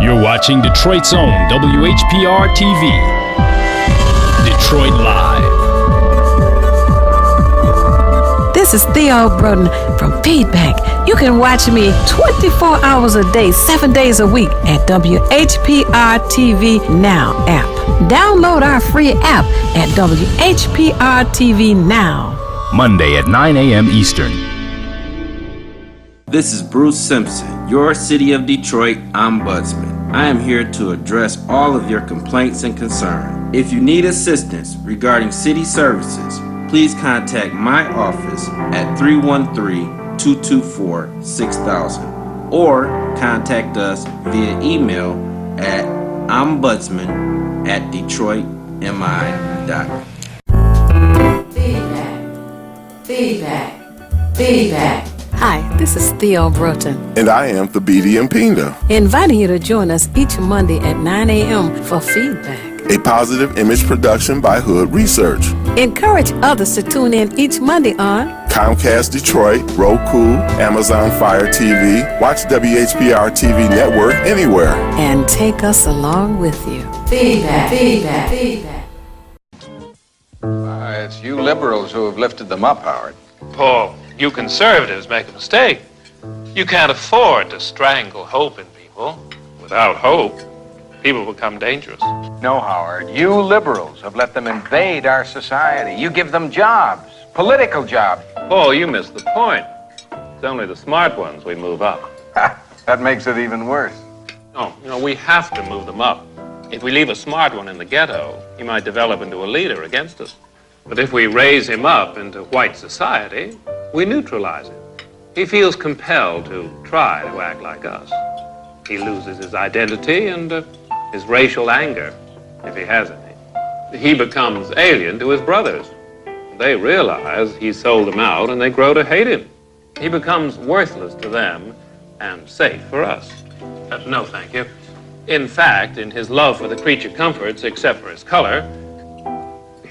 You're watching Detroit's own WHPR TV. Detroit Live. This is Theo Broden from Feedback. You can watch me 24 hours a day, 7 days a week at WHPR TV Now app. Download our free app at WHPR TV Now. Monday at 9 a.m. Eastern. This is Bruce Simpson, your City of Detroit Ombudsman. I am here to address all of your complaints and concerns. If you need assistance regarding city services, please contact my office at 313-224-6000 or contact us via email at ombudsman@detroitmi.com. Feedback. Hi, this is Theo Broughton, And I am Thabiti Mpinda, inviting you to join us each Monday at 9 a.m. for Feedback. a positive image production by Hood Research. Encourage others to tune in each Monday on Comcast Detroit, Roku, Amazon Fire TV, watch WHPR TV Network anywhere. and take us along with you. Feedback. It's you liberals who have lifted them up, Howard. Paul, you conservatives make a mistake. You can't afford to strangle hope in people. Without hope, people become dangerous. No, Howard, you liberals have let them invade our society. You give them jobs, political jobs. Paul, you missed the point. It's only the smart ones we move up. That makes it even worse. No, we have to move them up. If we leave a smart one in the ghetto, he might develop into a leader against us. But if we raise him up into white society, we neutralize him. He feels compelled to try to act like us. He loses his identity and his racial anger, if he has any. He becomes alien to his brothers. They realize he sold them out and they grow to hate him. He becomes worthless to them and safe for us. No, thank you. In fact, in his love for the creature comforts, except for his color,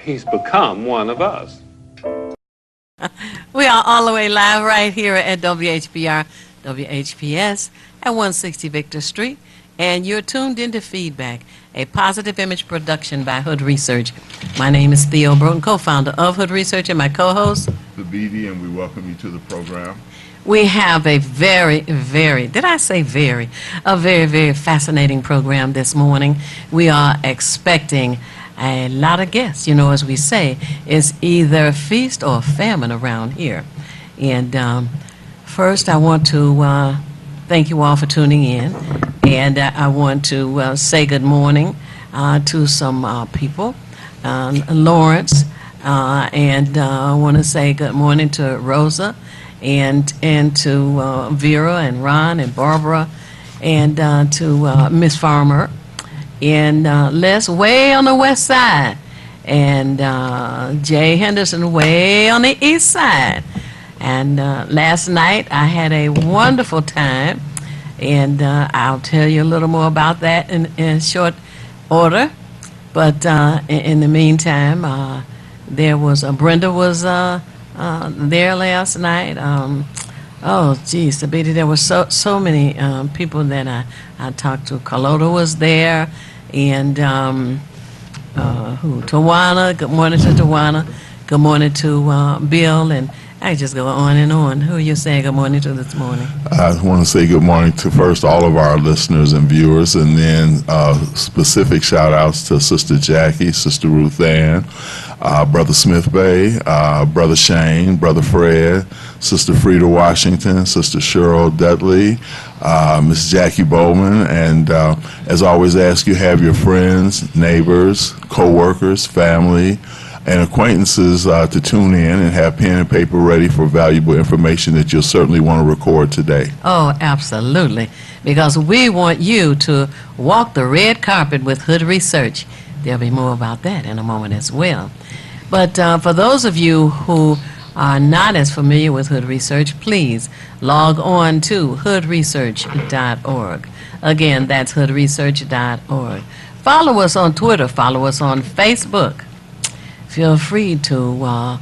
he's become one of us. We are all the way live right here at WHPR, WHPS at 160 Victor Street, and you're tuned into Feedback, a positive image production by Hood Research. My name is Theo Broughton, co-founder of Hood Research, and my co-host, Thabiti, and we welcome you to the program. we have a very, very fascinating program this morning. We are expecting a lot of guests. As we say, it's either feast or famine around here. And first, I want to thank you all for tuning in. And I want to say good morning to some people. Lawrence, and I want to say good morning to Rosa and to Vera and Ron and Barbara and to Miss Farmer. And Les way on the west side, and Jay Henderson way on the east side. And last night I had a wonderful time, and I'll tell you a little more about that in short order. But in the meantime, there was Brenda was there last night. Oh, geez, there were so many people that I talked to. Carlota was there, and Tawana. Good morning to Tawana. Good morning to Bill, and I just go on and on. Who are you saying good morning to this morning? I want to say good morning to first all of our listeners and viewers, and then specific shout outs to Sister Jackie, Sister Ruth Ann, Brother Smith Bay, Brother Shane, Brother Fred, Sister Frida Washington, Sister Cheryl Dudley, Miss Jackie Bowman, and as always, ask you have your friends, neighbors, co-workers, family, and acquaintances to tune in and have pen and paper ready for valuable information that you'll certainly want to record today. Oh, absolutely, because we want you to walk the red carpet with Hood Research. There'll be more about that in a moment as well. But for those of you who are not as familiar with Hood Research, please log on to hoodresearch.org. Again, that's hoodresearch.org. Follow us on Twitter. Follow us on Facebook. Feel free to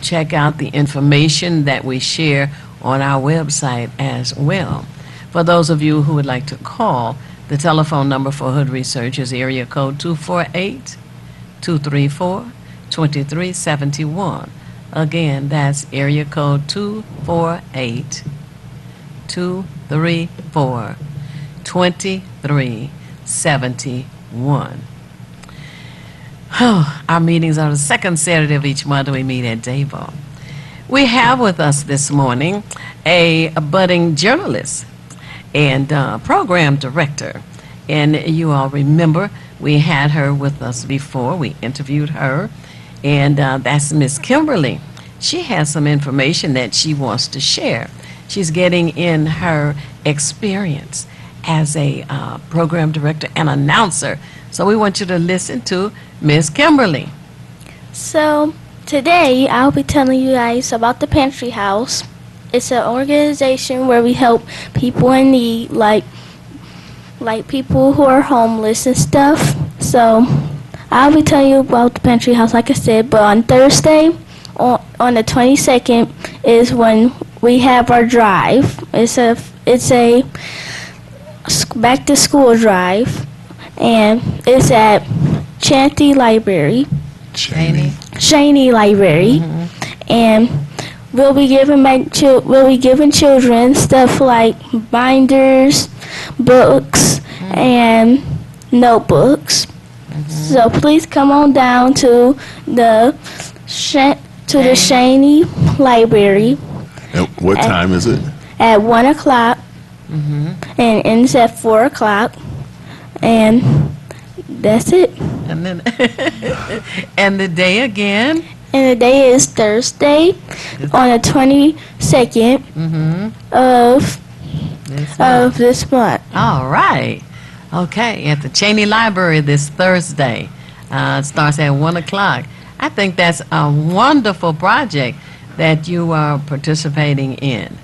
check out the information that we share on our website as well. For those of you who would like to call, The telephone number for Hood Research is area code 248-234-2371. Again, that's area code 248-234-2371. Our meetings are the second Saturday of each month. We meet at Dayval. We have with us this morning a budding journalist and program director. And you all remember we had her with us before. We interviewed her, and that's Miss Kimberly. She has some information that she wants to share. She's getting in her experience as a program director and announcer. So we want you to listen to Miss Kimberly. So today I'll be telling you guys about the Pantry House. It's an organization where we help people in need, like people who are homeless and stuff. So I'll be telling you about the Pantry House, like I said. But on Thursday, on the 22nd, is when we have our drive. It's a back to school drive, and it's at Chanty Library. Shaney Library, and we'll be giving children stuff like binders, books, and notebooks. So please come on down to the Shaney Library. And what time is it? At 1 o'clock, and ends at 4 o'clock, and that's it. And then and the day again? And the day is Thursday on the 22nd of this month. All right. Okay, at the Cheney Library this Thursday. It starts at 1 o'clock. I think that's a wonderful project that you are participating in.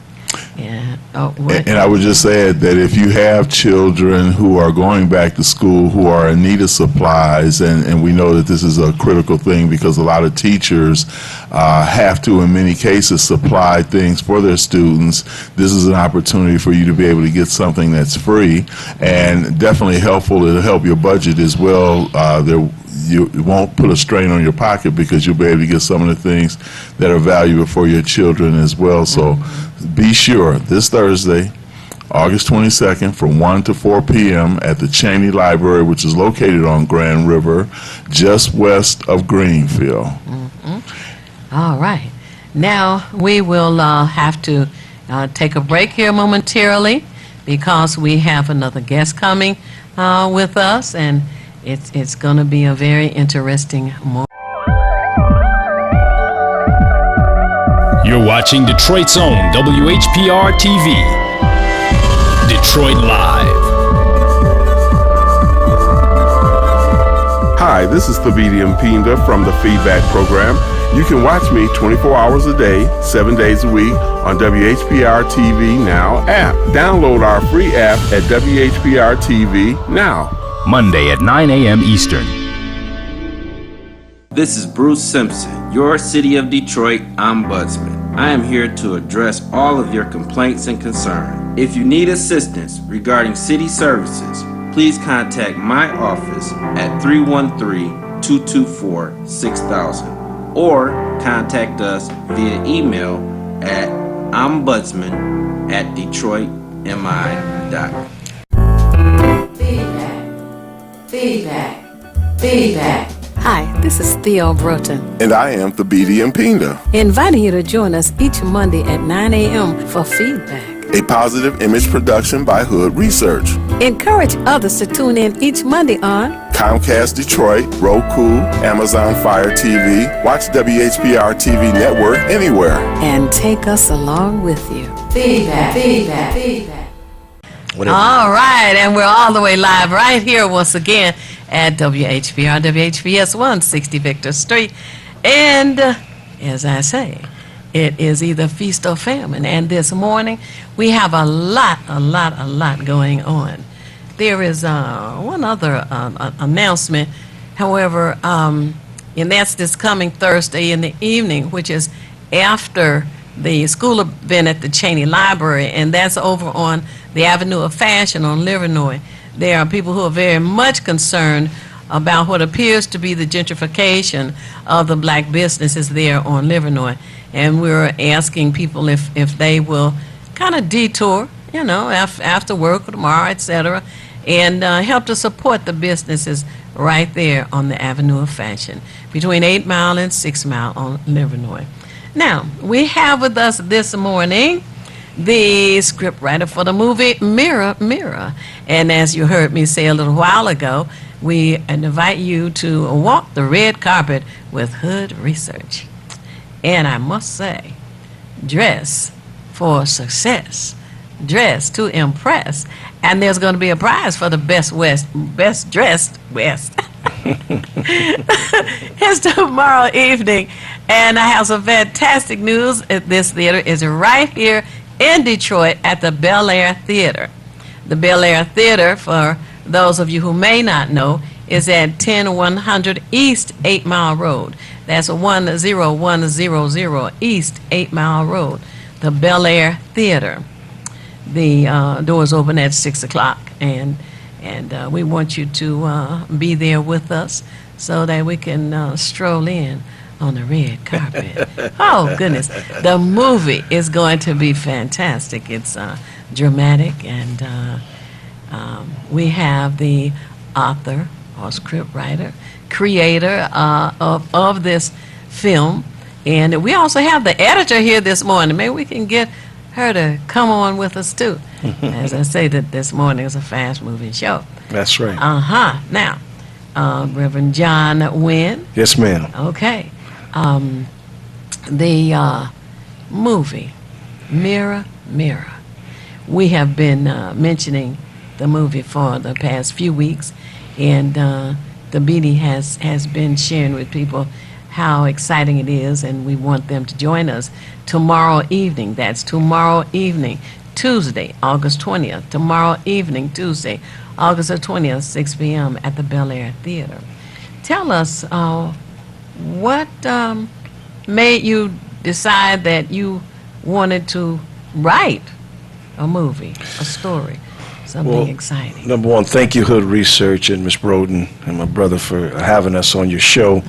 Yeah. And I would just add that if you have children who are going back to school who are in need of supplies, and we know that this is a critical thing because a lot of teachers have to, in many cases, supply things for their students, this is an opportunity for you to be able to get something that's free and definitely helpful. It'll help your budget as well. You won't put a strain on your pocket because you'll be able to get some of the things that are valuable for your children as well. So be sure this Thursday, August 22nd, from 1 to 4 p.m. at the Cheney Library, which is located on Grand River, just west of Greenfield. All right. Now we will have to take a break here momentarily because we have another guest coming with us, and it's going to be a very interesting moment. You're watching Detroit's own WHPR TV. Detroit Live. Hi, this is Thabiti Mpinda from the Feedback Program. You can watch me 24 hours a day, 7 days a week on WHPR TV Now app. Download our free app at WHPR TV Now. Monday at 9 a.m. Eastern. This is Bruce Simpson, your City of Detroit Ombudsman. I am here to address all of your complaints and concerns. If you need assistance regarding city services, please contact my office at 313-224-6000 or contact us via email at ombudsman@detroitmi.com. Feedback. Hi, this is Theo Broughton, And I am Thabiti Mpinda, inviting you to join us each Monday at 9 a.m. for Feedback. a positive image production by Hood Research. Encourage others to tune in each Monday on Comcast Detroit, Roku, Amazon Fire TV, watch WHPR TV Network anywhere. and take us along with you. Feedback. All right, and we're all the way live right here once again at WHPR, WHPS 160 Victor Street. And as I say, it is either feast or famine. And this morning, we have a lot going on. There is one other announcement, however, and that's this coming Thursday in the evening, which is after the school event at the Cheney Library, and that's over on the Avenue of Fashion on Livernois. there are people who are very much concerned about what appears to be the gentrification of the black businesses there on Livernois. And we're asking people if they will kind of detour, you know, after work or tomorrow, et cetera, and help to support the businesses right there on the Avenue of Fashion, between 8 Mile and 6 Mile on Livernois. Now, we have with us this morning the scriptwriter for the movie Mirror, Mirror. And as you heard me say a little while ago, we invite you to walk the red carpet with Hood Research. And I must say, dress for success, dress to impress. And there's going to be a prize for the best dressed West. It's tomorrow evening, and I have some fantastic news. This theater is right here in Detroit at the Bel Air Theater. The Bel Air Theater, for those of you who may not know, is at 10100 East 8 Mile Road. That's 10100 East 8 Mile Road. The Bel Air Theater. The doors open at 6 o'clock, and we want you to be there with us so that we can stroll in on the red carpet. Oh, goodness. The movie is going to be fantastic. It's dramatic, and we have the author or scriptwriter, creator of this film, and we also have the editor here this morning. Maybe we can get her to come on with us too. As I say, that this morning is a fast-moving show. That's right. Now, Reverend John Wynn. Yes, ma'am. Okay. The movie, Mirror, Mirror. We have been mentioning the movie for the past few weeks, and the BD has been sharing with people how exciting it is, and we want them to join us tomorrow evening. That's tomorrow evening, Tuesday, August 20th. Tomorrow evening, Tuesday, August the 20th, 6 p.m. at the Bel Air Theater. Tell us what made you decide that you wanted to write a movie, a story, something exciting? Number one, thank you, Hood Research, and Ms. Broden and my brother for having us on your show.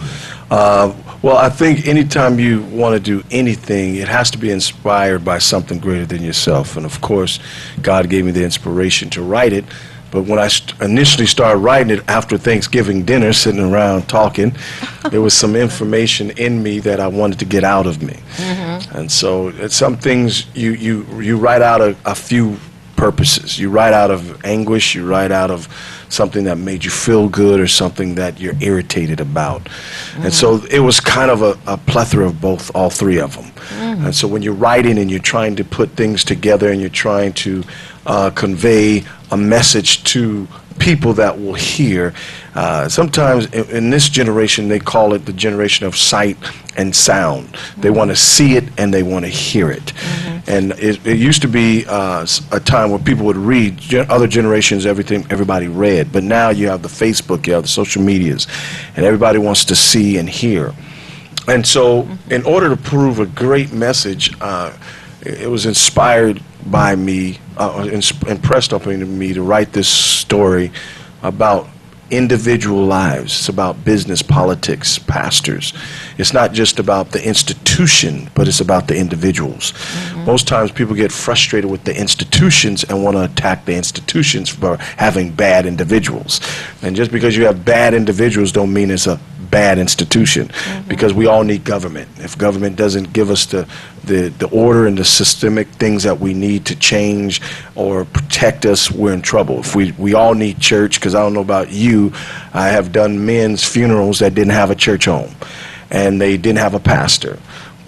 Well, I think anytime you want to do anything, it has to be inspired by something greater than yourself. And of course, God gave me the inspiration to write it. But when I initially started writing it after Thanksgiving dinner, sitting around talking, there was some information in me that I wanted to get out of me. And so it's some things you write out a few purposes. You write out of anguish, you write out of something that made you feel good or something that you're irritated about. And so it was kind of a plethora of all three of them. And so when you're writing and you're trying to put things together and you're trying to convey a message to people that will hear, sometimes in this generation they call it the generation of sight and sound. They want to see it and they want to hear it. And it used to be a time where people would read. Other generations, everybody read, but now you have the Facebook, you have the social medias, and everybody wants to see and hear. And so in order to prove a great message, it was inspired by me, impressed upon me to write this story about individual lives. It's about business, politics, pastors. It's not just about the institution, but it's about the individuals. Most times people get frustrated with the institutions and want to attack the institutions for having bad individuals. And just because you have bad individuals don't mean it's a bad institution, because we all need government. If government doesn't give us the order and the systemic things that we need to change or protect us, we're in trouble. If we all need church, because I don't know about you, I have done men's funerals that didn't have a church home and they didn't have a pastor,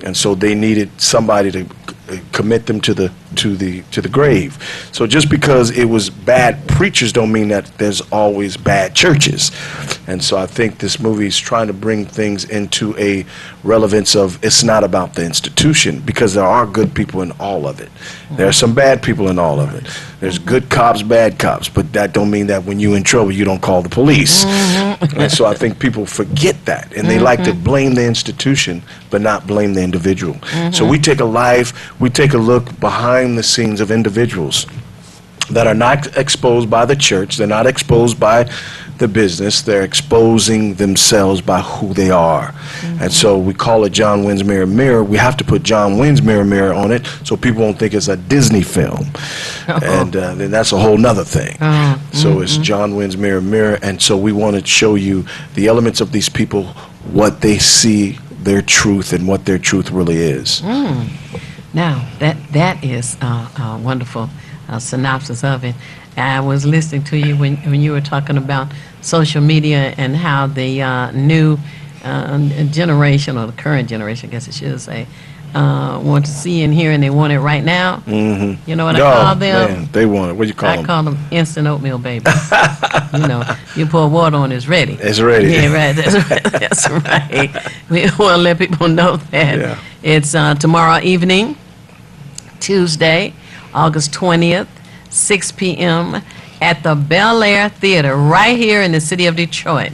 and so they needed somebody to commit them to the grave. So just because it was bad preachers don't mean that there's always bad churches. And so I think this movie is trying to bring things into a relevance of it's not about the institution, because there are good people in all of it. There are some bad people in all of it. There's good cops, bad cops, but that don't mean that when you're in trouble you don't call the police. And so I think people forget that, and they like to blame the institution but not blame the individual. So we take a life, we take a look behind the scenes of individuals. that are not exposed by the church. They're not exposed by the business. They're exposing themselves by who they are. And so we call it John Wynn's Mirror Mirror. We have to put John Wynn's Mirror Mirror on it so people won't think it's a Disney film. And then that's a whole nother thing. So it's John Wynn's Mirror Mirror. And so we want to show you the elements of these people, what they see, their truth, and what their truth really is. Now, that is a wonderful synopsis of it. I was listening to you when you were talking about social media and how the new generation, or the current generation, I guess I should say, want to see and hear, and they want it right now. You know what I call them? Man, they want it. What do you call them? I call them instant oatmeal babies. You know, you pour water on, it's ready. It's ready. Yeah, right. That's right. That's right. We want to let people know that. Yeah. It's tomorrow evening, Tuesday, August 20th, 6 p.m. at the Bel Air Theater right here in the city of Detroit.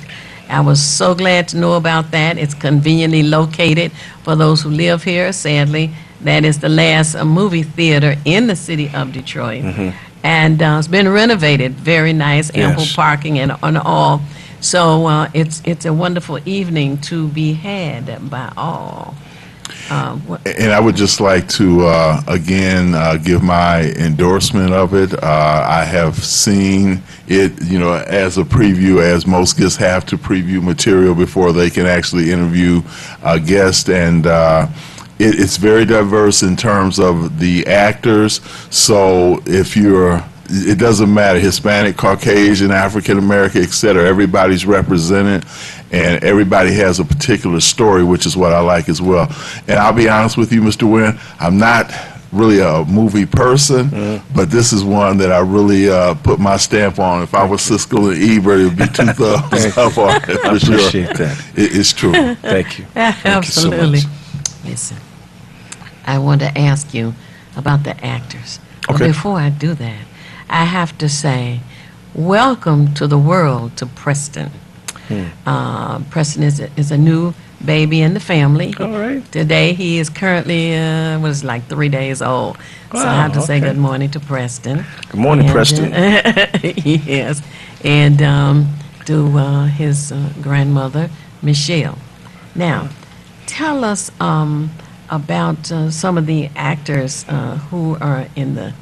I was so glad to know about that. It's conveniently located for those who live here. Sadly, that is the last movie theater in the city of Detroit. And it's been renovated. Very nice, ample Yes. parking and all. So it's a wonderful evening to be had by all. And I would just like to, again, give my endorsement of it. I have seen it, as a preview, as most guests have to preview material before they can actually interview a guest. And it's very diverse in terms of the actors. So if it doesn't matter, Hispanic, Caucasian, African American, et cetera, everybody's represented, and everybody has a particular story, which is what I like as well. And I'll be honest with you, Mr. Wynn, I'm not really a movie person, but this is one that I really put my stamp on. If I was Siskel and Ebert, it would be 2 thumbs up on it, for I sure. appreciate that. It's true. Thank you. Absolutely. Thank you so much. Listen, I want to ask you about the actors. But Okay. before I do that, I have to say, welcome to the world to Preston. Preston is a new baby in the family. All right. Today he is currently, like 3 days old. So I have to say okay. good morning to Preston. Good morning, And, Preston. yes. And to his grandmother, Michelle. Now, tell us about some of the actors who are in the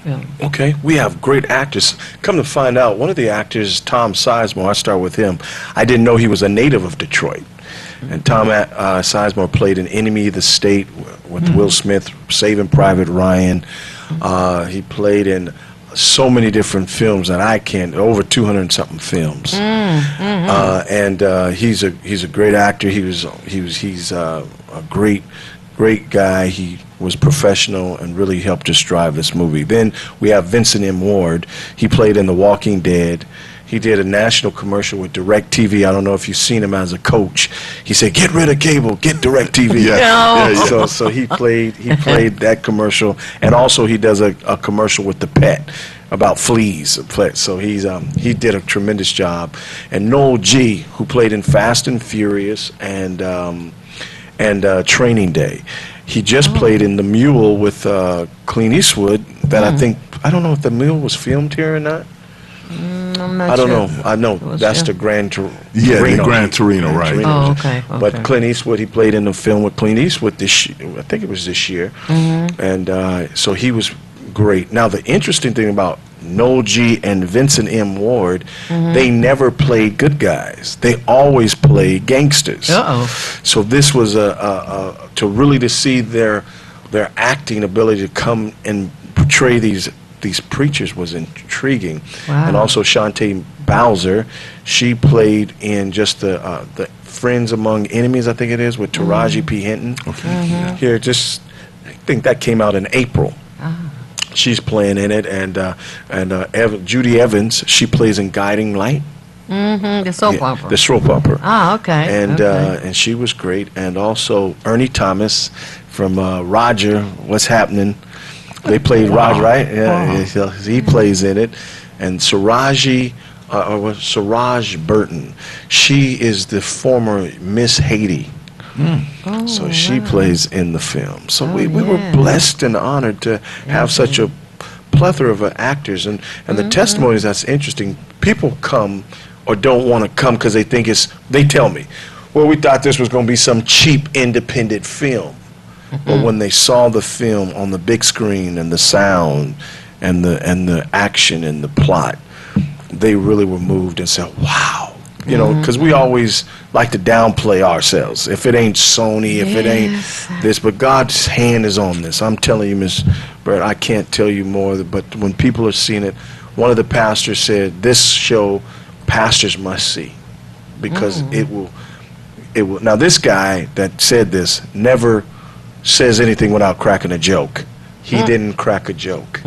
film. Okay, we have great actors. Come to find out, one of the actors, Tom Sizemore, I start with him. I didn't know he was a native of Detroit. And Tom Sizemore played an Enemy of the State with Will Smith, Saving Private Ryan. He played in so many different films that I can't, over 200-something films. And he's a great actor. He's a great guy. He was professional and really helped us drive this movie. Then we have Vincent M. Ward. He played in The Walking Dead. He did a national commercial with DirecTV. I don't know if you've seen him as a coach. He said, "Get rid of cable, get DirecTV." So he played that commercial, and also he does a commercial with the pet about fleas. So he did a tremendous job. And Noel G., who played in Fast and Furious and Training Day. He just played in The Mule with Clint Eastwood. That I don't know if The Mule was filmed here or not. I'm not I don't sure. know. I know Was that's sure. the Gran Torino. The Gran Torino, right. Oh, okay. But Clint Eastwood, he played in the film with Clint Eastwood I think it was this year. And so he was great. Now, the interesting thing about Noel G. and Vincent M. Ward, they never played good guys. They always played gangsters. So this was to really see their acting ability to come and portray these preachers was intriguing. Wow. And also Shantae Bowser, she played in just the Friends Among Enemies, I think it is, with Taraji P. Henson. Here, I think that came out in April. She's playing in it, and Judy Evans, she plays in Guiding Light. The soap opera. The soap opera. Ah, okay. And she was great. And also Ernie Thomas from Roger, What's Happening? They played Roger, right? Yeah, he plays in it. And Siraj Burton, she is the former Miss Haiti. So she plays in the film. So we were blessed and honored to have such a plethora of actors, and the testimonies, that's interesting. People come or don't want to come because they think they tell me, well, we thought this was going to be some cheap independent film. But when they saw the film on the big screen and the sound and the action and the plot, they really were moved and said, wow. You know, because we always like to downplay ourselves. If it ain't Sony, if it ain't this, but God's hand is on this. I'm telling you, Miss Brett, I can't tell you more, but when people are seeing it, one of the pastors said, this show pastors must see, because it will. Now, this guy that said this never says anything without cracking a joke. He didn't crack a joke.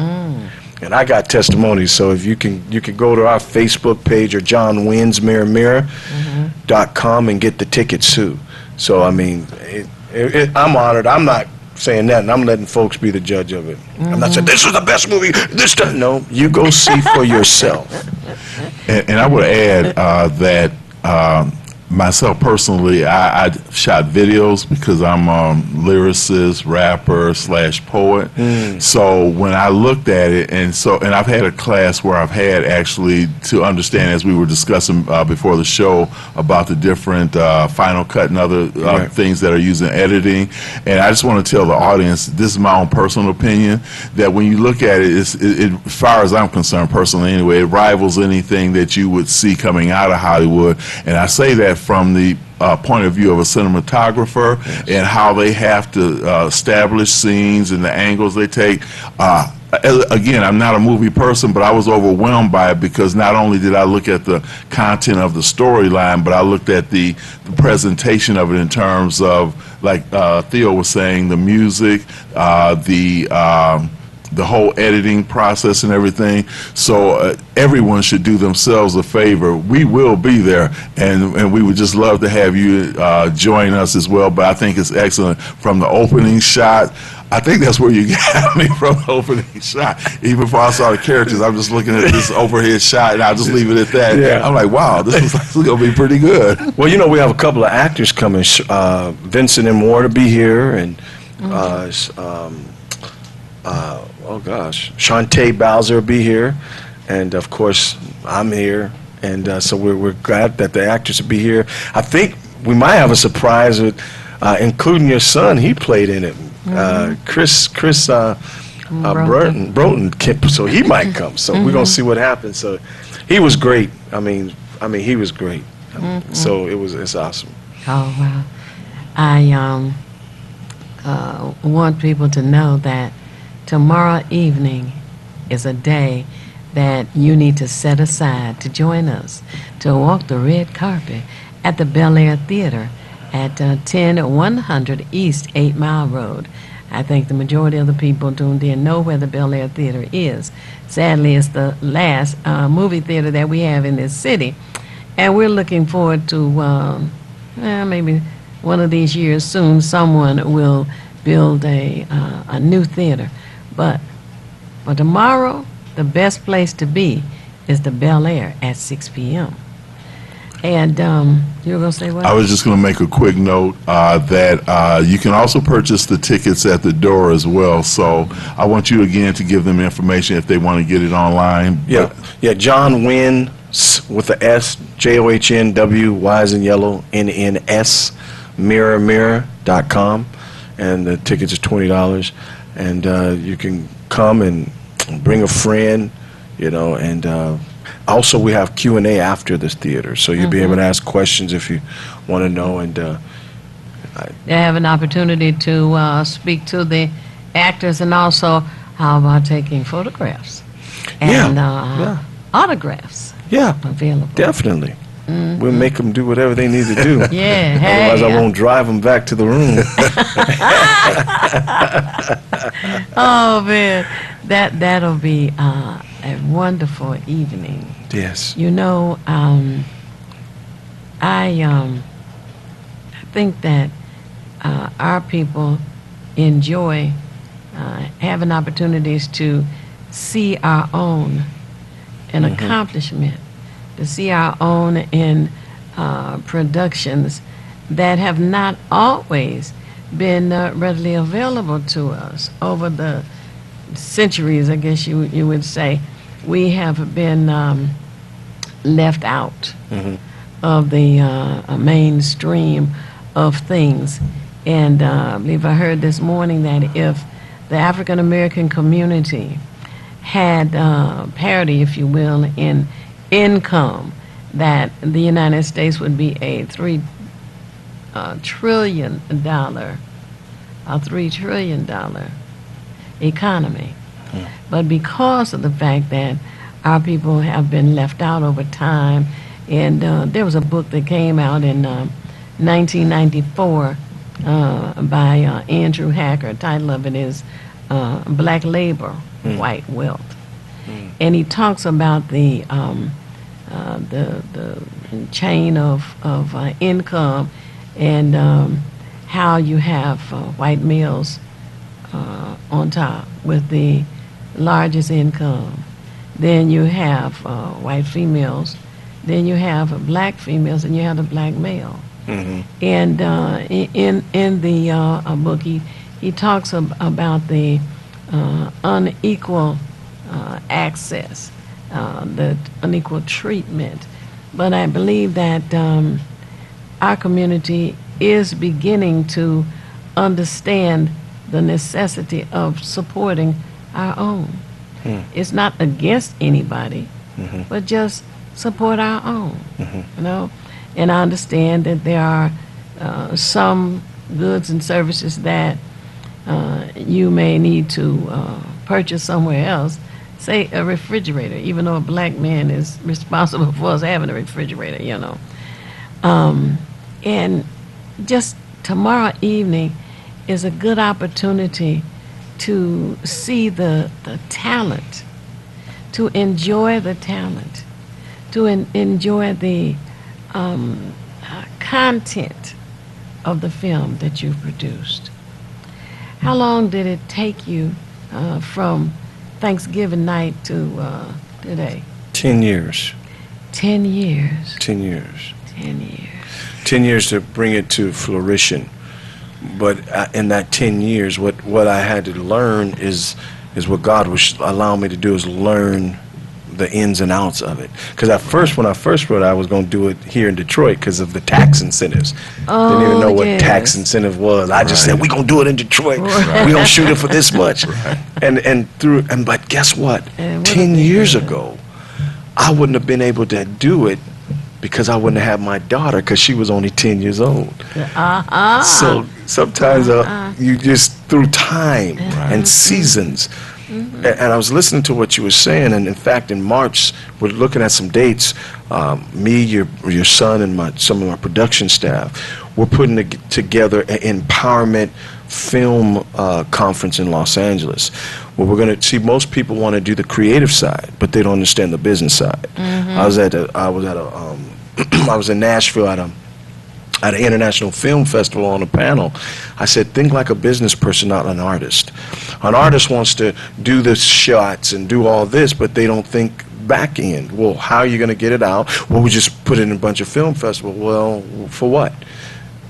And I got testimonies, so if you can go to our Facebook page or John Wynn's mirrormirror.com and get the tickets too. So, I mean, I'm honored. I'm not saying that, and I'm letting folks be the judge of it. I'm not saying, this is the best movie, this time. No, you go see for yourself. And I would add that myself personally, I shot videos because I'm a lyricist, rapper / poet. So when I looked at it, and I've had a class where I've had actually to understand, as we were discussing before the show, about the different Final Cut and other things that are used in editing. And I just want to tell the audience, this is my own personal opinion, that when you look at it, as far as I'm concerned personally anyway, it rivals anything that you would see coming out of Hollywood. And I say that from the point of view of a cinematographer and how they have to establish scenes and the angles they take. Again, I'm not a movie person, but I was overwhelmed by it, because not only did I look at the content of the storyline, but I looked at the presentation of it in terms of, like Theo was saying, the music, the whole editing process and everything. So everyone should do themselves a favor. We will be there, and we would just love to have you join us as well. But I think it's excellent from the opening shot. I think that's where you got me, from the opening shot. Even before I saw the characters, I'm just looking at this overhead shot, and I'll just leave it at that. Yeah. I'm like, wow, this is going to be pretty good. Well, you know, we have a couple of actors coming. Vincent M. Ward will be here, and Shantae Bowser will be here, and of course I'm here, and so we're glad that the actors will be here. I think we might have a surprise with, including your son. He played in it, Chris Broughton, so he might come. So we're gonna see what happens. So he was great. I mean he was great. So it's awesome. Oh, wow. I want people to know that tomorrow evening is a day that you need to set aside to join us to walk the red carpet at the Bel Air Theater at 10100 East 8 Mile Road. I think the majority of the people tuned in know where the Bel Air Theater is. Sadly, it's the last movie theater that we have in this city, and we're looking forward to maybe one of these years soon someone will build a new theater. But for tomorrow, the best place to be is the Bel Air at 6 p.m. And you were going to say what? I was just going to make a quick note that you can also purchase the tickets at the door as well. So I want you again to give them information if they want to get it online. Yeah, John Wynn with the S, JOHNW, Y as in yellow, NNS, mirrormirror.com, and the tickets are $20. And you can come and bring a friend, you know, and also we have Q&A after this theater, so you'll be able to ask questions if you want to know. And they have an opportunity to speak to the actors, and also how about taking photographs and autographs available. Definitely. We'll make them do whatever they need to do. Yeah. Otherwise, I won't drive them back to the room. Oh man, that'll be a wonderful evening. Yes. You know, I think that our people enjoy having opportunities to see our own an accomplishment, to see our own in productions that have not always been readily available to us over the centuries, I guess you would say, we have been left out of the mainstream of things. And I believe I heard this morning that if the African American community had parity, if you will, in income, that the United States would be a $3 trillion economy. But because of the fact that our people have been left out over time, and there was a book that came out in 1994 by Andrew Hacker. The title of it is Black Labor, White Wealth. And he talks about the chain of income, and how you have white males on top with the largest income. Then you have white females. Then you have black females, and you have the black male. And in the book, he talks about the unequal access, the unequal treatment. But I believe that our community is beginning to understand the necessity of supporting our own. It's not against anybody, but just support our own, you know. And I understand that there are some goods and services that you may need to purchase somewhere else. Say a refrigerator, even though a black man is responsible for us having a refrigerator, you know. And just tomorrow evening is a good opportunity to see the talent, to enjoy the talent, to enjoy the content of the film that you've produced. How long did it take you from Thanksgiving night to today? 10 years. 10 years. 10 years. 10 years. 10 years to bring it to fruition. But in that 10 years, what I had to learn is what God was allowing me to do, is learn the ins and outs of it. Because at first, when I first wrote it, I was going to do it here in Detroit because of the tax incentives. Didn't even know what tax incentive was. I just said, we're going to do it in Detroit. We don't shoot it for this much. But guess what? 10 years ago, I wouldn't have been able to do it because I wouldn't have had my daughter, because she was only 10 years old. So sometimes you just, through time and seasons. And I was listening to what you were saying, and in fact, in March, we're looking at some dates. Me, your son, and some of my production staff, we're putting together an empowerment film conference in Los Angeles, where we're going to see, most people want to do the creative side, but they don't understand the business side. I was in Nashville at an international film festival on a panel. I said, think like a business person, not an artist. An artist wants to do the shots and do all this, but they don't think back end. Well, how are you going to get it out? Well, we just put it in a bunch of film festivals. Well, for what?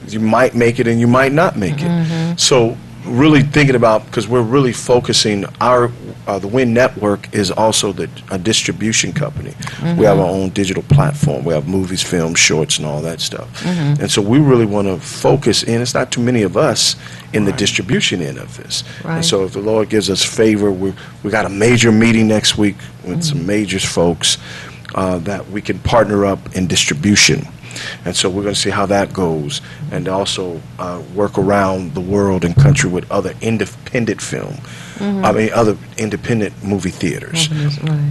You might make it and you might not make it. So really thinking about, because we're really focusing, the WIN Network is also a distribution company. We have our own digital platform. We have movies, films, shorts, and all that stuff. And so we really want to focus in. It's not too many of us in the distribution end of this. And so if the Lord gives us favor, we got a major meeting next week with some major folks that we can partner up in distribution. And so we're going to see how that goes, and also work around the world and country with other independent film, other independent movie theaters.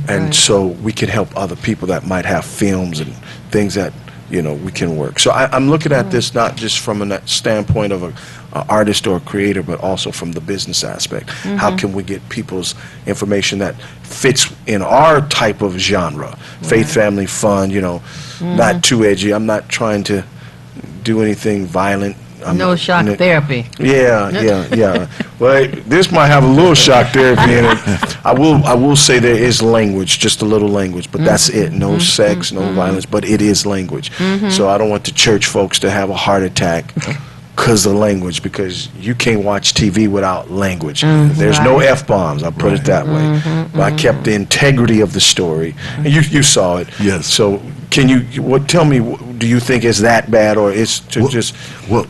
And so we can help other people that might have films and things that, you know, we can work. So I'm looking at this not just from a standpoint of an artist or a creator, but also from the business aspect. How can we get people's information that fits in our type of genre? Faith, family, fun, you know, not too edgy. I'm not trying to do anything violent. No shock therapy. Yeah. Well, this might have a little shock therapy in it. I will say there is language, just a little language, but that's it. No sex, no violence, but it is language. So I don't want the church folks to have a heart attack because of the language, because you can't watch TV without language. There's no F-bombs, I'll put it that way. But I kept the integrity of the story. And you saw it. Yes. So can you, tell me, do you think it's that bad, or it's just... Well,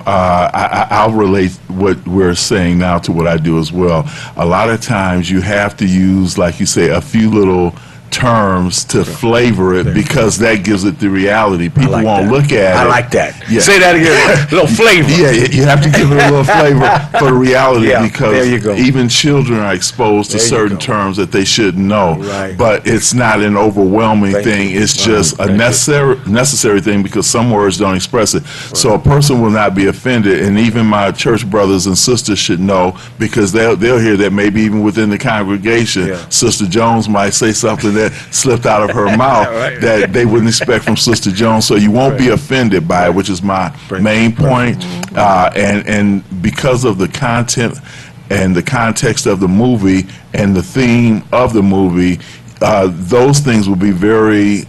I'll relate what we're saying now to what I do as well. A lot of times you have to use, like you say, a few little terms to flavor it, because that gives it the reality. People like won't that. look at it. I like that. Yeah. Say that again. A little flavor. Yeah, you have to give it a little flavor for the reality, Yeah, because there you go. even children are exposed to There you certain go. terms that they shouldn't know. Right. But it's not an overwhelming Thank thing. you. It's just a Thank you. necessary thing, because some words don't express it. So a person will not be offended, and even my church brothers and sisters should know, because they'll hear that maybe even within the congregation, Yeah. Sister Jones might say something that slipped out of her mouth Right. that they wouldn't expect from Sister Jones. So you won't be offended by it, which is my main point. And because of the content and the context of the movie and the theme of the movie, those things will be very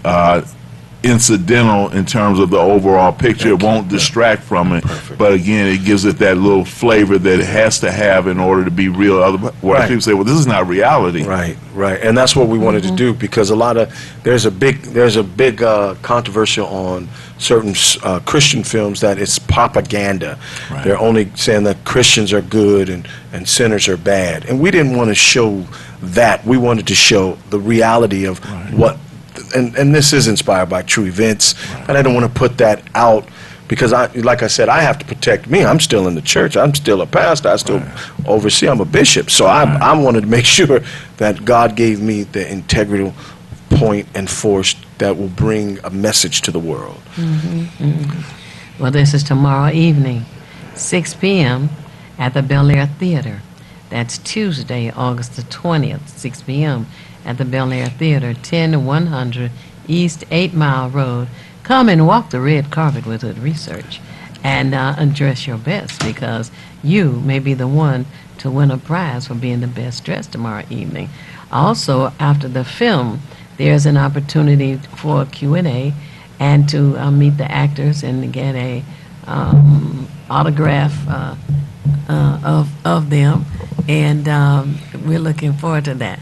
incidental in terms of the overall picture. It won't distract from it. But again, it gives it that little flavor that it has to have in order to be real. Otherwise, Right. people say, well, this is not reality. Right, and that's what we wanted to do, because there's a big controversial on certain Christian films that it's propaganda. Right. They're only saying that Christians are good and sinners are bad, and we didn't want to show that. We wanted to show the reality of what, and this is inspired by true events, and I don't want to put that out. Because, like I said, I have to protect me. I'm still in the church. I'm still a pastor. I still oversee. I'm a bishop. So I wanted to make sure that God gave me the integral point and force that will bring a message to the world. Well, this is tomorrow evening, 6 p.m. at the Bel Air Theater. That's Tuesday, August the 20th, 6 p.m. at the Bel Air Theater, 10100 East 8 Mile Road. Come and walk the red carpet with Hood Research and dress your best, because you may be the one to win a prize for being the best dressed tomorrow evening. Also, after the film, there's an opportunity for a Q&A and to meet the actors and get a autograph of them, and we're looking forward to that.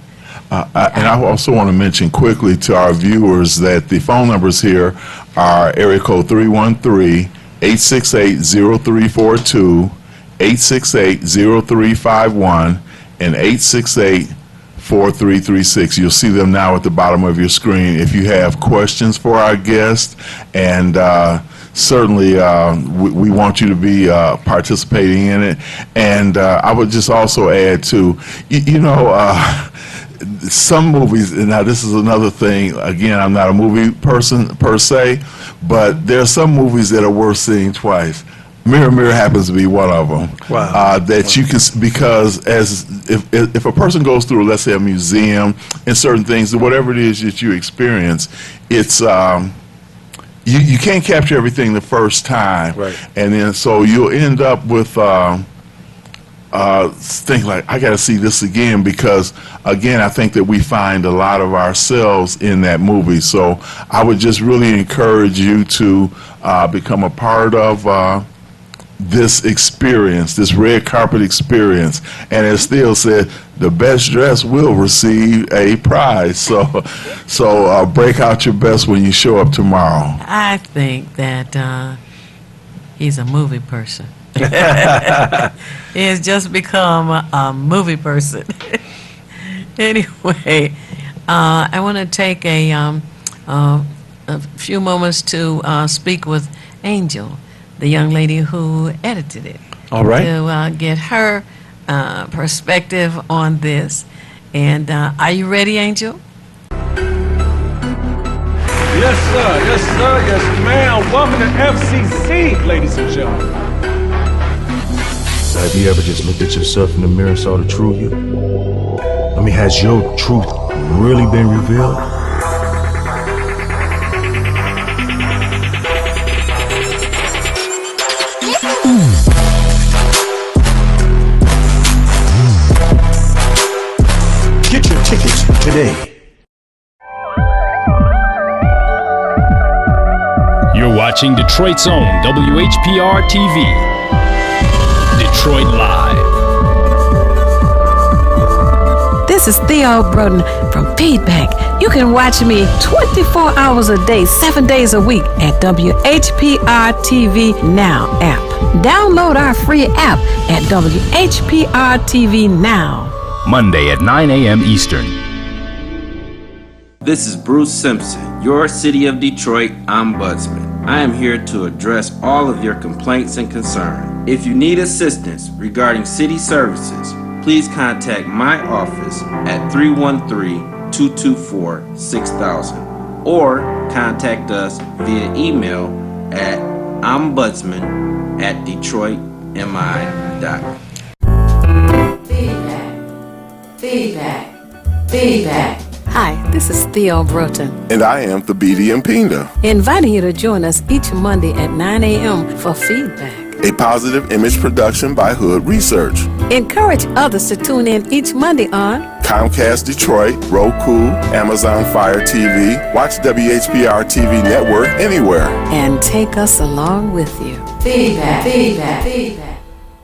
And I also want to mention quickly to our viewers that the phone numbers here are area code 313-868-0342, 868-0351, and 868-4336. You'll see them now at the bottom of your screen. If you have questions for our guest, and certainly we want you to be participating in it. And I would just also add too, some movies, and now this is another thing, again, I'm not a movie person per se, but there are some movies that are worth seeing twice. Mirror, Mirror happens to be one of them. Wow. That you can, because if a person goes through, let's say, a museum and certain things, whatever it is that you experience, it's you can't capture everything the first time. Right. And then so you'll end up with think like, I got to see this again, because again, I think that we find a lot of ourselves in that movie. So I would just really encourage you to become a part of this experience, this red carpet experience. And as Theo said, the best dress will receive a prize. So break out your best when you show up tomorrow. I think that he's a movie person. He has just become a movie person. Anyway, I want to take a few moments to speak with Angel, the young lady who edited it. All right. To get her perspective on this. And are you ready, Angel? Yes, sir. Yes, sir. Yes, ma'am. Welcome to FCC, ladies and gentlemen. So have you ever just looked at yourself in the mirror and saw the true you? I mean, has your truth really been revealed? Get your tickets today. You're watching Detroit's own WHPR TV. Detroit Live. This is Theo Broden from Feedback. You can watch me 24 hours a day, 7 days a week at WHPR TV Now app. Download our free app at WHPR TV Now. Monday at 9 a.m. Eastern. This is Bruce Simpson, your City of Detroit Ombudsman. I am here to address all of your complaints and concerns. If you need assistance regarding city services, please contact my office at 313-224-6000 or contact us via email at ombudsman@detroitmi.com. Feedback. Hi, this is Theo Broughton, And I am Thabiti Mpinga, inviting you to join us each Monday at 9 a.m. for Feedback. a positive image production by Hood Research. Encourage others to tune in each Monday on Comcast Detroit, Roku, Amazon Fire TV, watch WHPR TV Network anywhere. and take us along with you. Feedback.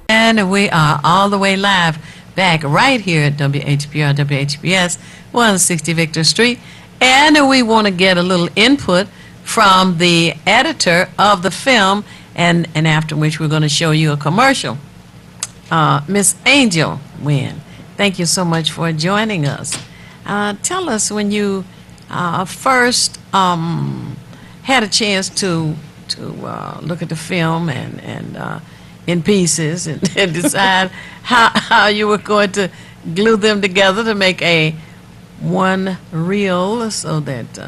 And we are all the way live back right here at WHPR, WHPS, 160 Victor Street. And we want to get a little input from the editor of the film, and after which we're going to show you a commercial. Miss Angel Wynn, thank you so much for joining us. Tell us when you first had a chance to look at the film and in pieces and decide how you were going to glue them together to make a one reel, so that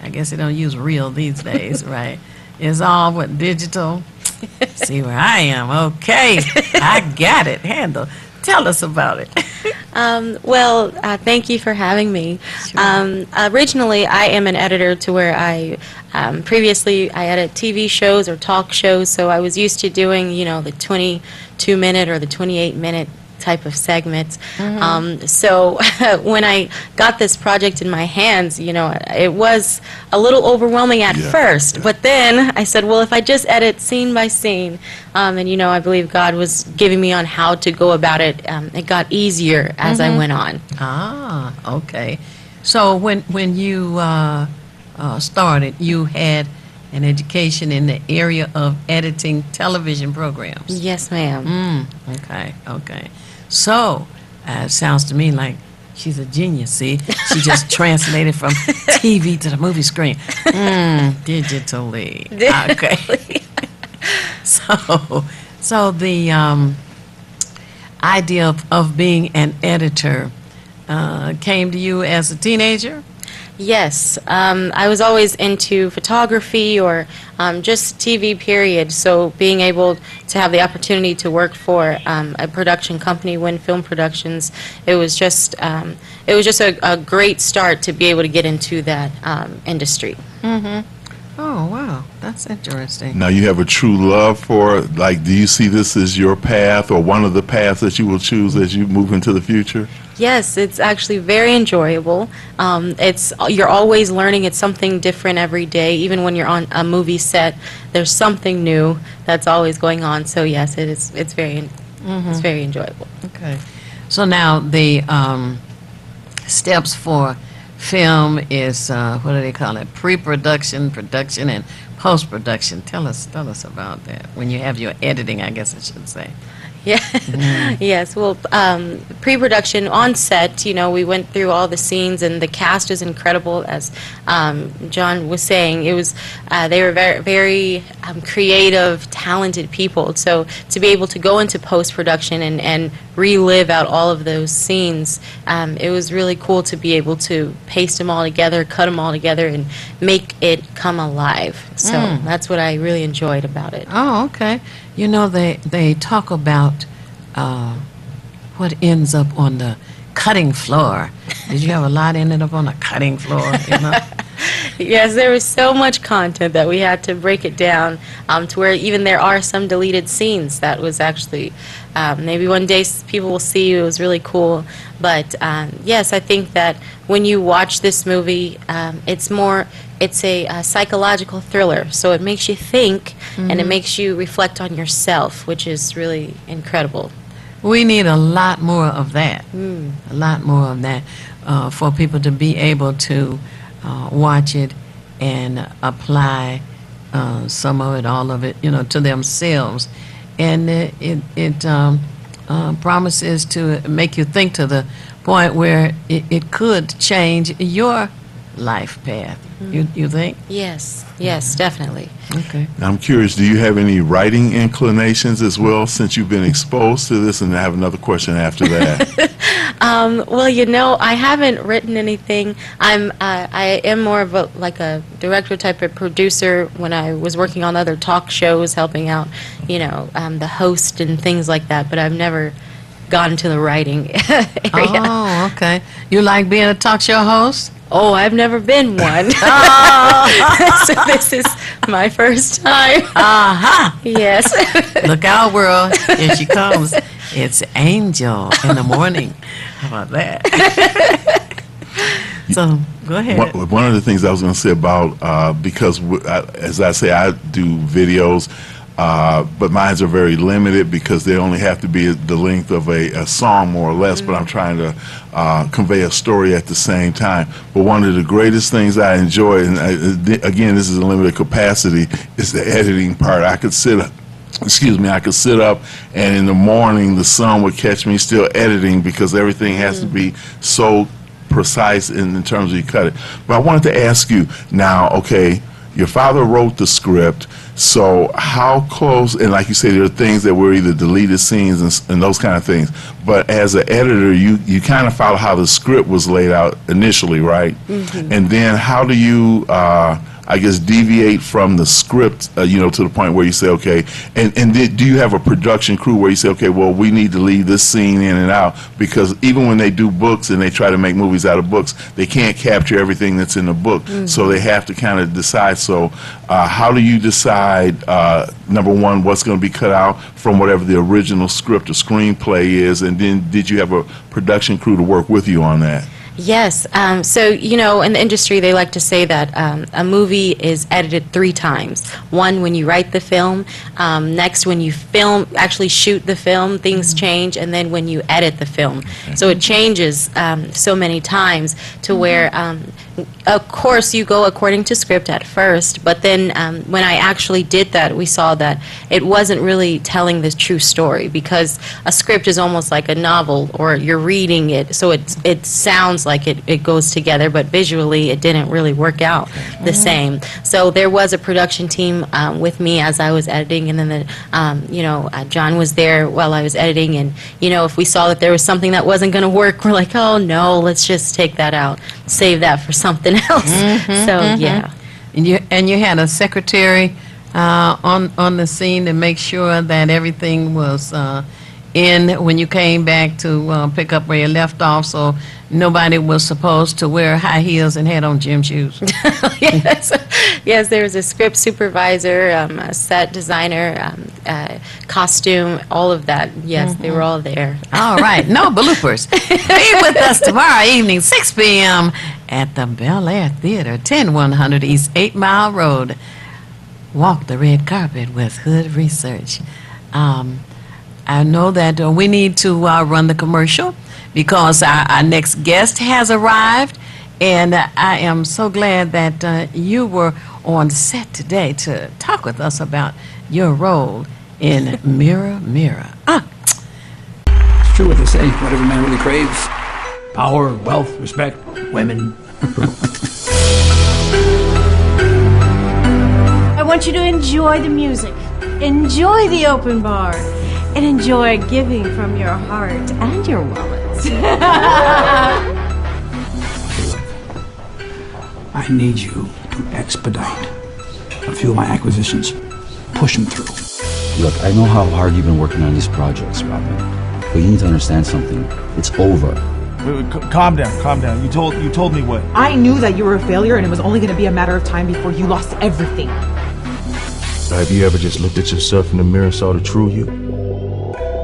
I guess they don't use reel these days, right? It's all what, digital? See where I am. Okay, I got it. Handle. Tell us about it. Thank you for having me. Originally, I am an editor to where previously I edit TV shows or talk shows, so I was used to doing, the 22-minute or the 28-minute type of segments. So when I got this project in my hands, it was a little overwhelming at first, but then I said, well, if I just edit scene by scene, and I believe God was giving me on how to go about it, it got easier as I went on. Ah, okay. So when you started, you had an education in the area of editing television programs. Yes, ma'am. Okay. So, it sounds to me like she's a genius, see? She just translated from TV to the movie screen. Digitally. Okay. So the idea of being an editor came to you as a teenager? Yes, I was always into photography or just TV, period. So being able to have the opportunity to work for a production company, Win Film Productions, it was just a great start to be able to get into that industry. Oh, wow. That's interesting. Now, you have a true love for, do you see this as your path or one of the paths that you will choose as you move into the future? Yes, it's actually very enjoyable. You're always learning. It's something different every day. Even when you're on a movie set, there's something new that's always going on. So yes, it's very enjoyable. Okay. So now the steps for film is, what do they call it? Pre-production, production, and post-production. Tell us about that. When you have your editing, I guess I should say. Yeah. Yes. Well, pre-production on set, we went through all the scenes, and the cast is incredible. As John was saying, it was they were very, very creative, talented people. So to be able to go into post-production and relive out all of those scenes, it was really cool to be able to paste them all together, cut them all together, and make it come alive. So that's what I really enjoyed about it. Oh, okay. They talk about what ends up on the cutting floor. Did you have a lot ended up on the cutting floor? Yes, there was so much content that we had to break it down to where even there are some deleted scenes that was actually, maybe one day people will see it was really cool. But yes, I think that when you watch this movie, it's a psychological thriller. So it makes you think and it makes you reflect on yourself, which is really incredible. We need a lot more of that. A lot more of that for people to be able to watch it and apply some of it, all of it, to themselves. And it promises to make you think to the point where it could change your life path. You think? Yes, definitely. Okay. I'm curious, do you have any writing inclinations as well since you've been exposed to this? And I have another question after that. Well, I haven't written anything. I am more of a director type of producer when I was working on other talk shows, helping out, the host and things like that. But I've never gone to the writing area. Oh, okay. You like being a talk show host? Oh, I've never been one. So this is my first time. Yes. Look out, world. Here she comes. It's Angel in the morning. How about that? So, go ahead. One of the things I was going to say about, because as I say, I do videos, but mine are very limited because they only have to be the length of a song, more or less, but I'm trying to convey a story at the same time. But one of the greatest things I enjoy, and again, this is a limited capacity, is the editing part. I could sit up and in the morning the sun would catch me still editing because everything has to be so precise in terms of you cut it. But I wanted to ask you now, okay, your father wrote the script, so how close, and like you say, there are things that were either deleted scenes and those kind of things, but as an editor, you kind of follow how the script was laid out initially, right? And then how do you, I guess, deviate from the script, to the point where you say, okay, and do you have a production crew where you say, okay, well, we need to leave this scene in and out, because even when they do books and they try to make movies out of books, they can't capture everything that's in the book, so they have to kind of decide. So how do you decide, number one, what's going to be cut out from whatever the original script or screenplay is, and then did you have a production crew to work with you on that? Yes. So, in the industry, they like to say that a movie is edited 3 times. One, when you write the film. Next, when you actually shoot the film, things change. And then when you edit the film. So it changes so many times to where, of course, you go according to script at first. But then when I actually did that, we saw that it wasn't really telling the true story, because a script is almost like a novel, or you're reading it. So it sounds like it goes together, but visually it didn't really work out the same. So there was a production team with me as I was editing, and then John was there while I was editing, and if we saw that there was something that wasn't going to work, we're like, oh no, let's just take that out, save that for something else. Yeah. And you had a secretary on the scene to make sure that everything was in when you came back to pick up where you left off, so nobody was supposed to wear high heels and had on gym shoes. Yes, there was a script supervisor, a set designer, costume, all of that. Yes, they were all there. All right, no bloopers. Be with us tomorrow evening, 6 p.m. at the Bel Air Theater, 10100 East 8 Mile Road. Walk the red carpet with Hood Research. I know that we need to run the commercial because our next guest has arrived, and I am so glad that you were on set today to talk with us about your role in Mirror, Mirror. It's true what they say, what every man really craves. Power, wealth, respect, women. I want you to enjoy the music, enjoy the open bar, and enjoy giving from your heart and your wallet. I need you to expedite a few of my acquisitions. Push them through. Look, I know how hard you've been working on these projects, Robin. But you need to understand something. It's over. Calm down, calm down. You told me what? I knew that you were a failure and it was only going to be a matter of time before you lost everything. Have you ever just looked at yourself in the mirror and saw the true you?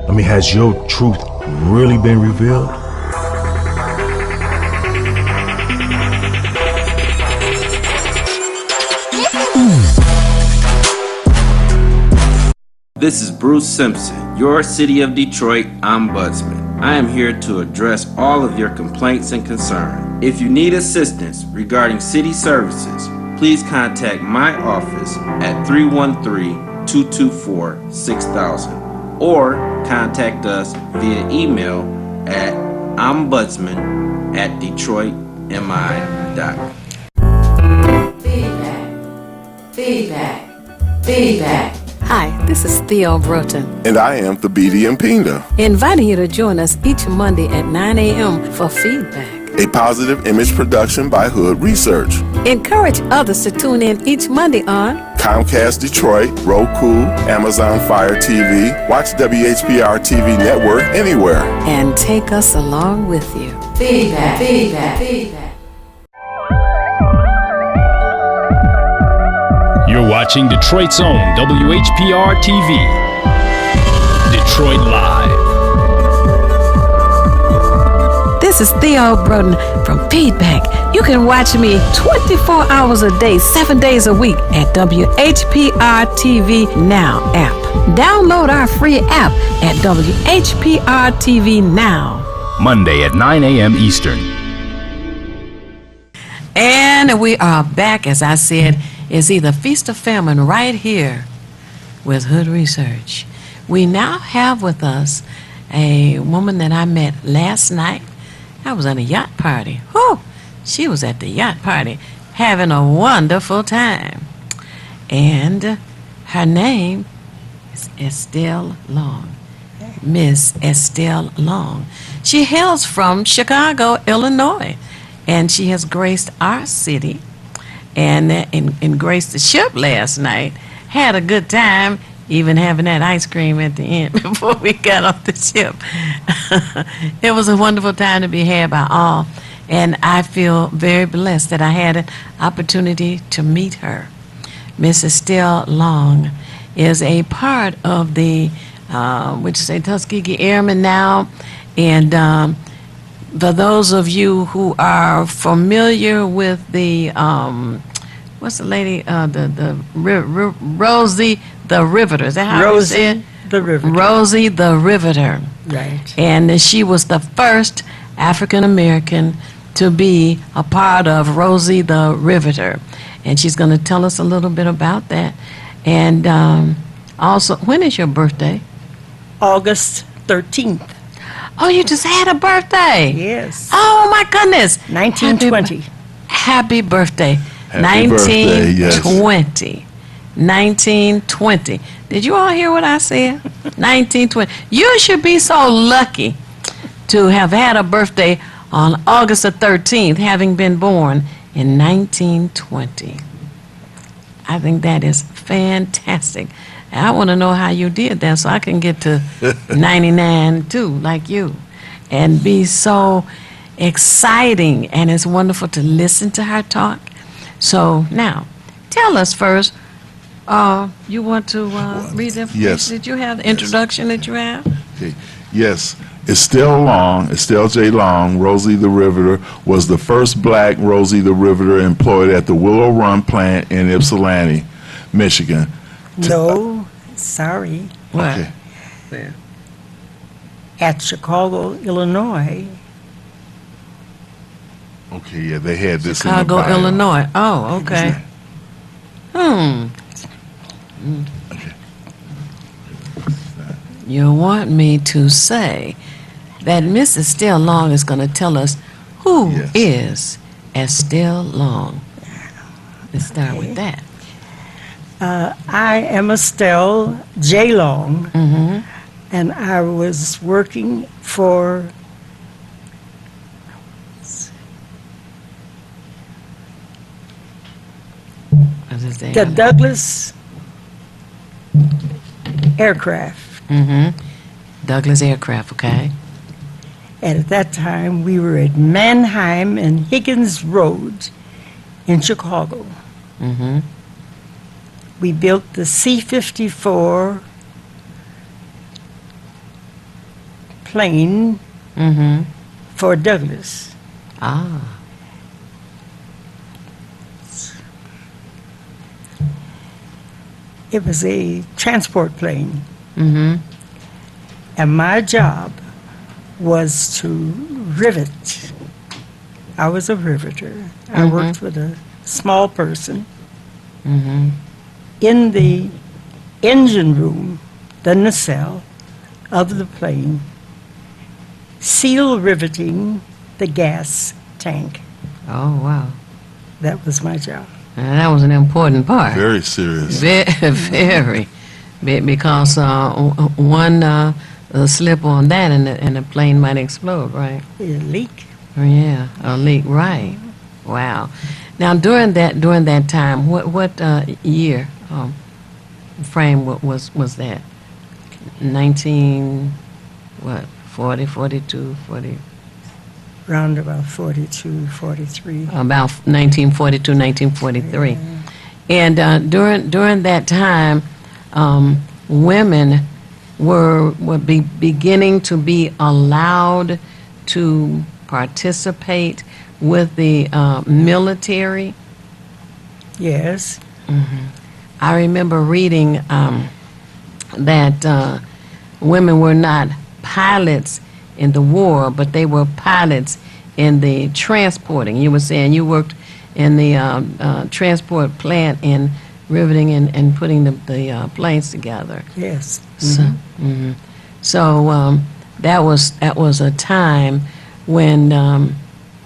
I mean, has your truth really been revealed? This is Bruce Simpson, your City of Detroit Ombudsman. I am here to address all of your complaints and concerns. If you need assistance regarding city services, please contact my office at 313-224-6000 or contact us via email at ombudsman@detroitmi.com. Feedback. Hi, this is Theo Broughton, And I am Thabiti Mpinga, inviting you to join us each Monday at 9 a.m. for feedback. a positive image production by Hood Research. Encourage others to tune in each Monday on Comcast Detroit, Roku, Amazon Fire TV, watch WHPR TV Network anywhere. and take us along with you. Feedback. You're watching Detroit's own WHPR TV. Detroit Live. This is Theo Broughton from Feedback. You can watch me 24 hours a day, 7 days a week at WHPR TV Now app. Download our free app at WHPR TV Now. Monday at 9 a.m. Eastern. And we are back, as I said, it's either feast or famine right here with Hood Research. We now have with us a woman that I met last night. I was at a yacht party. Whew! She was at the yacht party having a wonderful time. And her name is Estelle Long. Miss Estelle Long. She hails from Chicago, Illinois, and she has graced our city and graced the ship last night. Had a good time, even having that ice cream at the end before we got off the ship. It was a wonderful time to be had by all, and I feel very blessed that I had an opportunity to meet her. Miss Estelle Long is a part of the, Tuskegee Airmen now, and for those of you who are familiar with the, what's the lady, Rosie the Riveter, is that how you say it? the Riveter. Rosie the Riveter. Right. And she was the first African American to be a part of Rosie the Riveter. And she's going to tell us a little bit about that. And also, when is your birthday? August 13th. Oh, you just had a birthday? Yes. Oh, my goodness. 1920. Happy birthday. Happy birthday, yes. 1920. 1920. Did you all hear what I said? 1920. You should be so lucky to have had a birthday on August the 13th, having been born in 1920. I think that is fantastic. And I want to know how you did that so I can get to 99 too, like you, and be so exciting. And it's wonderful to listen to her talk. So now, tell us first, you want to read the information? Yes. Did you have the introduction that you have? Okay. Yes. Estelle J. Long, Rosie the Riveter, was the first black Rosie the Riveter employed at the Willow Run plant in Ypsilanti, Michigan. No, sorry. What? Okay. There. At Chicago, Illinois. Okay, yeah, they had this Chicago, in the bio. Illinois. Oh, okay. Okay. You want me to say that Miss Estelle Long is going to tell us who is Estelle Long. Let's start with that. I am Estelle J. Long, and I was working for the Douglas Aircraft. Douglas Aircraft, okay. And at that time, we were at Mannheim and Higgins Road in Chicago. Mm-hmm. We built the C-54 plane Mm-hmm. for Douglas. Ah. It was a transport plane. Mm-hmm. And my job was to rivet. I was a riveter. I Mhm. worked with a small person Mm-hmm. in the engine room, the nacelle of the plane, seal riveting the gas tank. Oh, wow. That was my job. And that was an important part. Very serious. Very. Because one slip on that and the plane might explode, right? A leak. Oh, yeah, a leak, right. Wow. Now, during that time, what year frame was that? 19, what, 40, 42, 40? Round about 42, 43. About 1942, 1943. And during that time, women were beginning to be allowed to participate with the military. Yes. I remember reading that women were not pilots in the war, but they were pilots in the transporting. You were saying you worked in the transport plant in riveting and putting the planes together. Yes. So, so that was a time when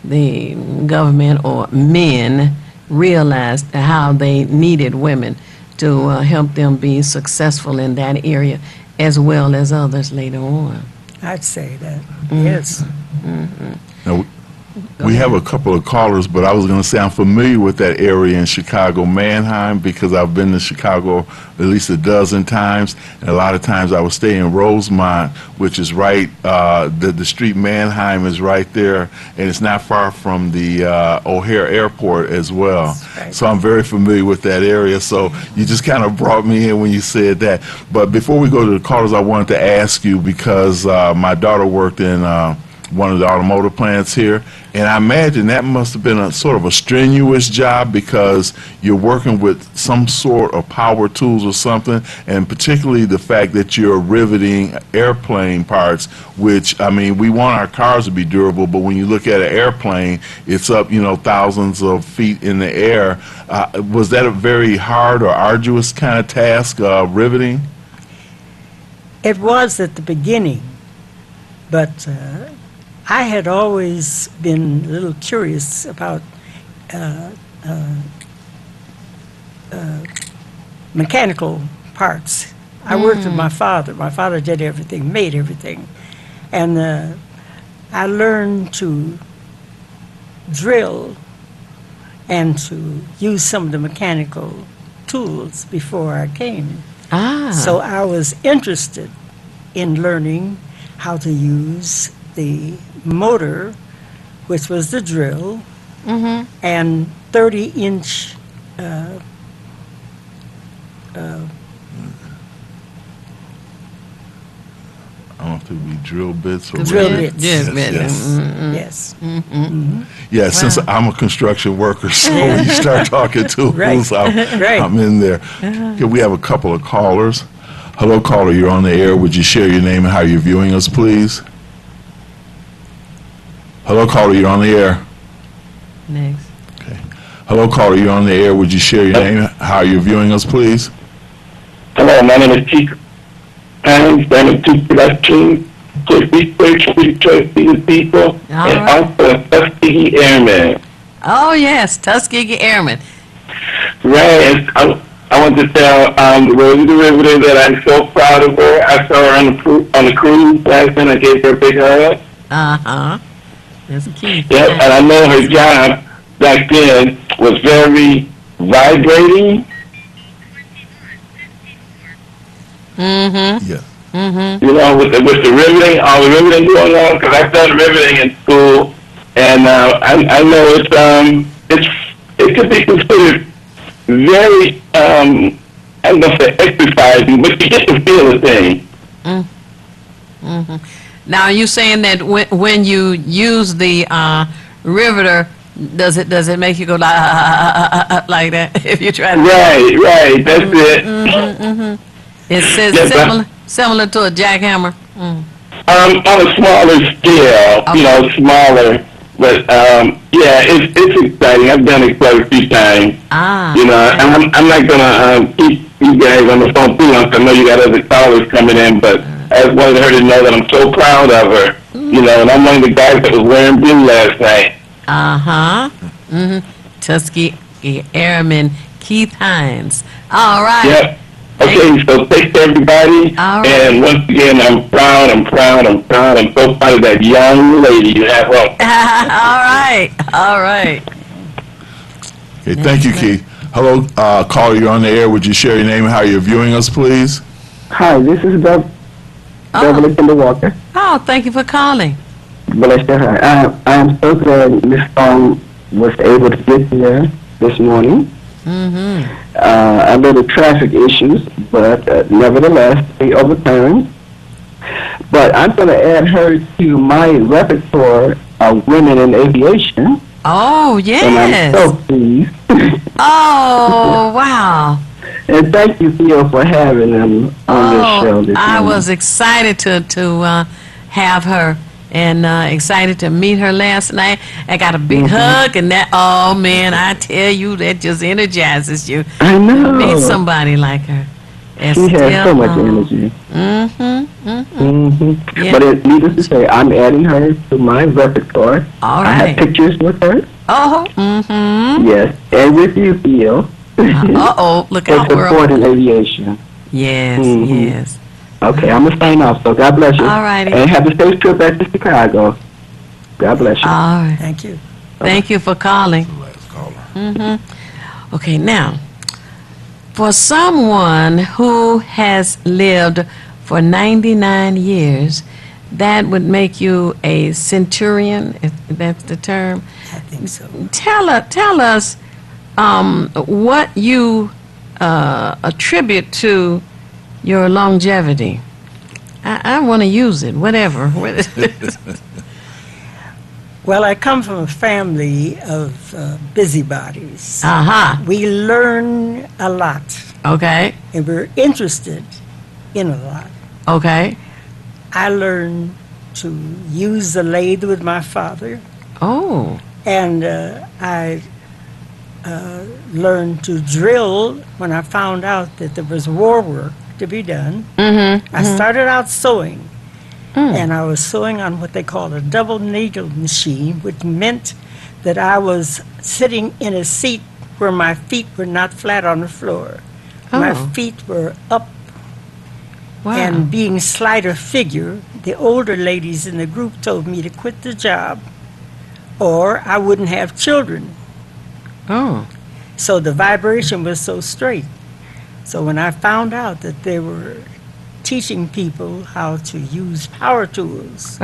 the government or men realized how they needed women to help them be successful in that area as well as others later on. I'd say that. Yes. Now, we have a couple of callers, but I was going to say I'm familiar with that area in Chicago, Mannheim, because I've been to Chicago at least a dozen times, and a lot of times I would stay in Rosemont, which is right, the street Mannheim is right there, and it's not far from the O'Hare Airport as well. Right. So I'm very familiar with that area, so you just kind of brought me in when you said that. But before we go to the callers, I wanted to ask you, because my daughter worked in one of the automotive plants here, and I imagine that must have been a sort of a strenuous job, because you're working with some sort of power tools or something, and particularly the fact that you're riveting airplane parts, which, I mean, we want our cars to be durable, but when you look at an airplane, it's up, thousands of feet in the air. Was that a very hard or arduous kind of task, riveting? It was at the beginning, but I had always been a little curious about mechanical parts. I worked with my father. My father did everything, made everything. And I learned to drill and to use some of the mechanical tools before I came. So I was interested in learning how to use the motor, which was the drill, and 30-inch I don't know if it would be drill bits or drill whatever. bits. Yes. Yes. Yeah, since I'm a construction worker, so when you start talking tools, Right. I'm in there. Okay, we have a couple of callers. Hello, caller, you're on the air. Would you share your name and how you're viewing us, please? Hello, caller, you're on the air. Next. Okay. Hello, caller, you're on the air. Would you share your name and how you're viewing us, please? Hello, my name is Chief Pines, Bennett 2 Production, Quick Research, Detroit People, and also a Tuskegee Airman. Oh, yes, Tuskegee Airmen. Right, and I want to tell Rosie the Riveter that I'm so proud of her. I saw her on the cruise last night. I gave her a big hug. Uh-huh. That's a key. Yep, and I know her job back then was very vibrating. Mm-hmm. Yeah. You know, with the riveting, all the riveting going on, because I've done riveting in school, and I know it could be considered very, I'm gonna say exercising, but you get to feel the thing. Now, are you saying that when you use the riveter, does it make you go like that if you try to? Right, that's it. It says similar to a jackhammer. On a smaller scale, you know, smaller, but yeah, it's exciting. I've done it quite a few times. You know, and I'm not gonna keep you guys on the phone too long, 'cause I know you got other callers coming in, but I just wanted her to know that I'm so proud of her. You know, and I'm one of the guys that was wearing blue last night. Tuskegee Airman Keith Hines. All right. Yep. Okay, so thanks to everybody. And once again, I'm proud. I'm so proud of that young lady you have on. All right. Okay, thank you, Keith. Hello, caller, you're on the air. Would you share your name and how you're viewing us, please? Hi, this is Beverly Kinder Walker. Oh, thank you for calling. Bless your heart. I am so glad Miss Song was able to get here this morning. A little traffic issues, but nevertheless, they overturned. But I'm going to add her to my repertoire of women in aviation. Oh, yes. And I'm so pleased. Oh, wow. And thank you, Theo, for having them on this show this I morning. was excited to have her and excited to meet her last night. I got a big hug, and that, oh, man, I tell you, that just energizes you. I know. To meet somebody like her. She has so much energy. Yeah. But needless to say, I'm adding her to my repertoire. All I have pictures with her. Yes, and with you, Theo. Look out, for world. supporting aviation. Yes, yes. Okay, I'm going to sign off, so God bless you. All righty. And have a safe trip back to Chicago. God bless you. All right. Thank you. Thank you for calling. Okay, now, for someone who has lived for 99 years, that would make you a centurion, if that's the term. I think so. Tell us what you attribute to your longevity. I want to use it, whatever. Well, I come from a family of busybodies. We learn a lot. Okay. And we're interested in a lot. Okay. I learned to use the lathe with my father. Oh. And I learned to drill when I found out that there was war work to be done. I started out sewing. And I was sewing on what they call a double needle machine, which meant that I was sitting in a seat where my feet were not flat on the floor. My feet were up. And being slighter figure, the older ladies in the group told me to quit the job or I wouldn't have children. So the vibration was so straight. So when I found out that they were teaching people how to use power tools,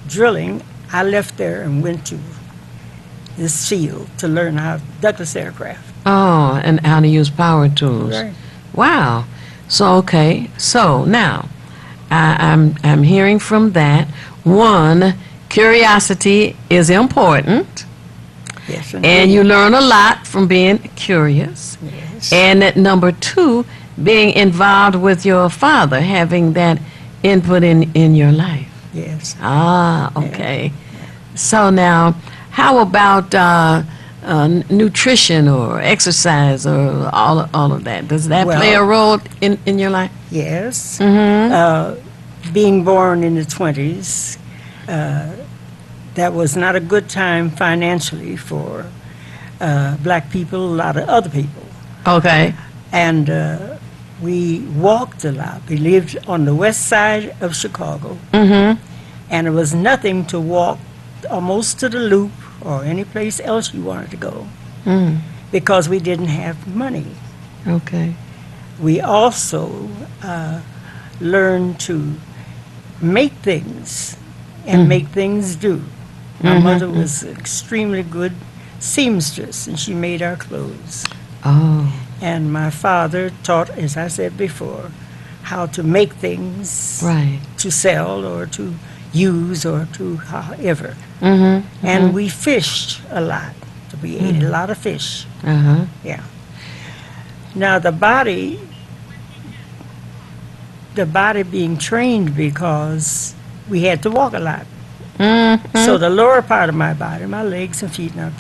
drilling, I left there and went to this field to learn how Douglas aircraft. Oh, and how to use power tools. Right. Wow. So, okay. So now, I'm hearing from that. One, curiosity is important. Yes, and you learn a lot from being curious. Yes. And that number two, being involved with your father, having that input in your life. Yes. Okay. So now, how about nutrition or exercise or all of that? Does that play a role in your life? Yes. Being born in the 20s, that was not a good time financially for black people, a lot of other people. Okay. And we walked a lot. We lived on the west side of Chicago. And it was nothing to walk almost to the Loop or any place else you wanted to go because we didn't have money. Okay. We also learned to make things and make things do. My mother was an extremely good seamstress, and she made our clothes. Oh. And my father taught, as I said before, how to make things Right. to sell or to use or to however. Mm-hmm. And we fished a lot. We ate a lot of fish. Uh-huh. Yeah. Now the body being trained because we had to walk a lot. Mm-hmm. So the lower part of my body, my legs and feet, are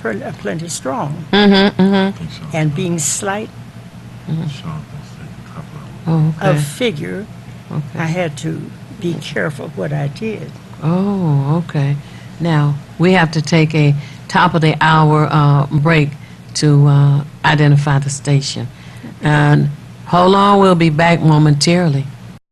plenty strong. Mm-hmm. Mm-hmm. And being slight Oh, okay. of figure, Okay. I had to be careful what I did. Oh, okay. Now, we have to take a top of the hour break to identify the station. And hold on, we'll be back momentarily.